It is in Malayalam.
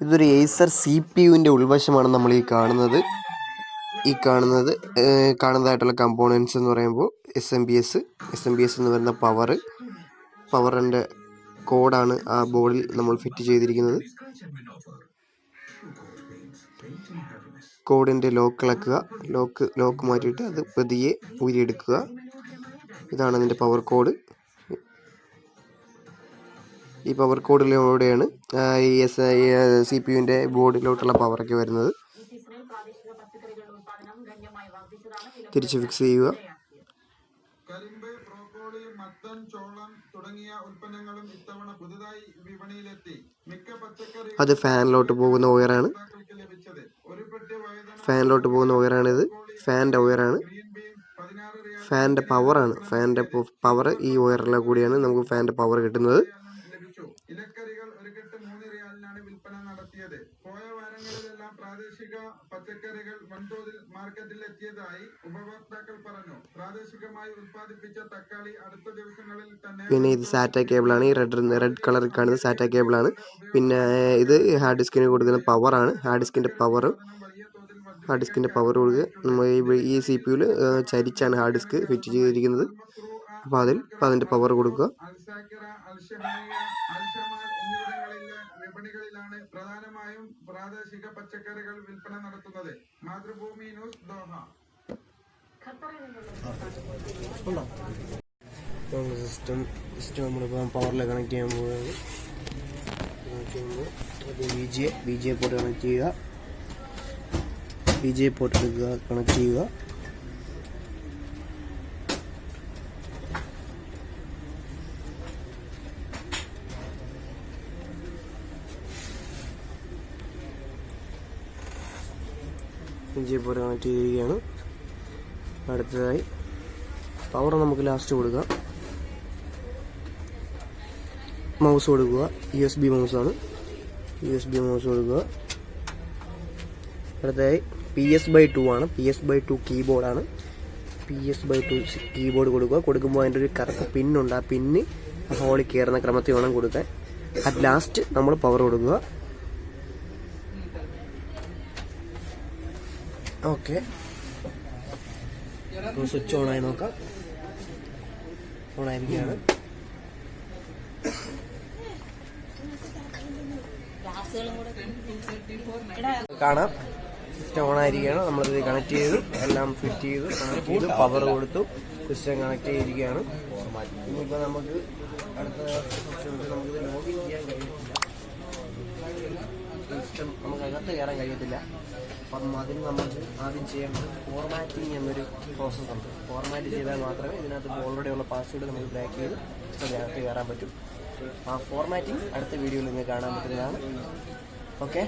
ഇതൊരു ഏസർ CPU-ൻ്റെ ഉൾവശമാണ് നമ്മൾ ഈ കാണുന്നത്. കാണുന്നതായിട്ടുള്ള കമ്പോണൻസ് എന്ന് പറയുമ്പോൾ SMPS എന്ന് പറയുന്ന പവറിൻ്റെ കോഡാണ് ആ ബോർഡിൽ നമ്മൾ ഫിറ്റ് ചെയ്തിരിക്കുന്നത്. കോഡിൻ്റെ ലോക്ക് ഇളക്കുക, ലോക്ക് മാറ്റിയിട്ട് അത് പതിയെ ഊരിയെടുക്കുക. ഇതാണ് അതിൻ്റെ പവർ കോഡ്. ഈ പവർ കോഡിലൂടെയാണ് ഈ CPU-ൻ്റെ ബോർഡിലോട്ടുള്ള പവറൊക്കെ വരുന്നത്. തിരിച്ച് ഫിക്സ് ചെയ്യുക. കരിമ്പ്, ബ്രോക്കോളി, മത്തൻ, ചോളം തുടങ്ങിയ ഉൽപ്പന്നങ്ങളും ഇത്തവണ പുതുതായി വിപണിയിലെത്തി. മിക്ക പച്ചക്കറി അത് ഫാനിലോട്ട് പോകുന്ന വയറാണ്. ഇത് ഫാൻ്റെ വയറാണ്. ഫാൻ്റെ പവറാണ്. ഫാൻ്റെ പവർ ഈ വയറിലെ കൂടിയാണ് നമുക്ക് ഫാൻ്റെ പവർ കിട്ടുന്നത്. ഇലക്കറികൾ ഒരു കെട്ട് 3 റിയാലിനാണ് വിൽപ്പന നടത്തിയത്. പോയ വാരങ്ങളിലെല്ലാം പ്രാദേശിക പച്ചക്കറികൾ വൻതോതിൽ മാർക്കറ്റിൽ എത്തിയതായി ഉപഭോക്താക്കൾ പറഞ്ഞു. പ്രാദേശികമായി ഉൽപ്പാദിപ്പിച്ച തക്കാളി അടുത്ത ദിവസങ്ങളിൽ തന്നെ. പിന്നെ ഇത് സാറ്റ കേബിളാണ്. ഈ റെഡ് കളറിൽ കാണുന്നത് സാറ്റ കേബിളാണ്. പിന്നെ ഇത് ഹാർഡ് ഡിസ്കിന് കൊടുക്കുന്ന പവറാണ്. ഹാർഡ് ഡിസ്കിൻ്റെ പവർ കൊടുക്കുക. നമ്മൾ ഈ CPU-ൽ ചരിച്ചാണ് ഹാർഡ് ഡിസ്ക് ഫിറ്റ് ചെയ്തിരിക്കുന്നത്. അപ്പോൾ അതിൻ്റെ പവർ കൊടുക്കുക. വിപണികളിലാണ് പ്രധാനമായും പ്രാദേശിക പച്ചക്കറികൾ വിൽപ്പന നടത്തുന്നത്. Mathrubhumi news, Doha. സിസ്റ്റം നമ്മളിപ്പോൾ പവറിൽ കണക്ട് ചെയ്യാൻ പോവുകയാണ്. VGA പോർട്ട് കണക്ട് ചെയ്യുക. VGA പോർട്ട് എടുക്കുക, കണക്ട് ചെയ്യുക. VGA പോർട്ട് കണക്ട് ചെയ്തിരിക്കുകയാണ്. അടുത്തതായി പവർ നമുക്ക് ലാസ്റ്റ് കൊടുക്കാം. മൗസ് കൊടുക്കുക. USB മൗസാണ്. USB മൗസ് കൊടുക്കുക. അടുത്തതായി PS/2 ആണ്. PS/2 കീബോർഡാണ്. PS/2 കീബോർഡ് കൊടുക്കുക. കൊടുക്കുമ്പോൾ അതിൻ്റെ ഒരു കറുത്ത പിന്നുണ്ട്. ആ പിന്ന് ഹോളിൽ കയറുന്ന ക്രമത്തിൽ വേണം കൊടുക്കാൻ. അറ്റ് ലാസ്റ്റ് നമ്മൾ പവർ കൊടുക്കുക. ഓക്കെ, സ്വിച്ച് ഓണായി നോക്കാം. ഓണായിരിക്കുകയാണ്. കാണാം, സിസ്റ്റം ഓണായിരിക്കുകയാണ്. നമ്മളിത് കണക്ട് ചെയ്തു, എല്ലാം ഫിറ്റ് ചെയ്തു, കണക്ട് ചെയ്തു, പവർ കൊടുത്തു, സിസ്റ്റം കണക്ട് ചെയ്തിരിക്കുകയാണ്. ഇനിയിപ്പോൾ നമുക്ക് അടുത്ത നമുക്കിത് ലോഗിൻ ചെയ്യാൻ കഴിയത്തില്ല. സിസ്റ്റം നമുക്ക് അകത്ത് കയറാൻ കഴിയത്തില്ല. അപ്പം അതിന് നമുക്ക് ആദ്യം ചെയ്യേണ്ടത് ഫോർമാറ്റിംഗ് എന്നൊരു പ്രോസസ്സ് ഉണ്ട്. ഫോർമാറ്റ് ചെയ്താൽ മാത്രമേ ഇതിനകത്ത് ഓൾറെഡി ഉള്ള പാസ്വേഡ് നമുക്ക് ബ്രേക്ക് ചെയ്ത് അതിനകത്ത് കയറാൻ പറ്റും. ആ ഫോർമാറ്റിംഗ് അടുത്ത വീഡിയോയിൽ നിങ്ങൾക്ക് കാണാൻ പറ്റുന്നതാണ്. ഓക്കെ.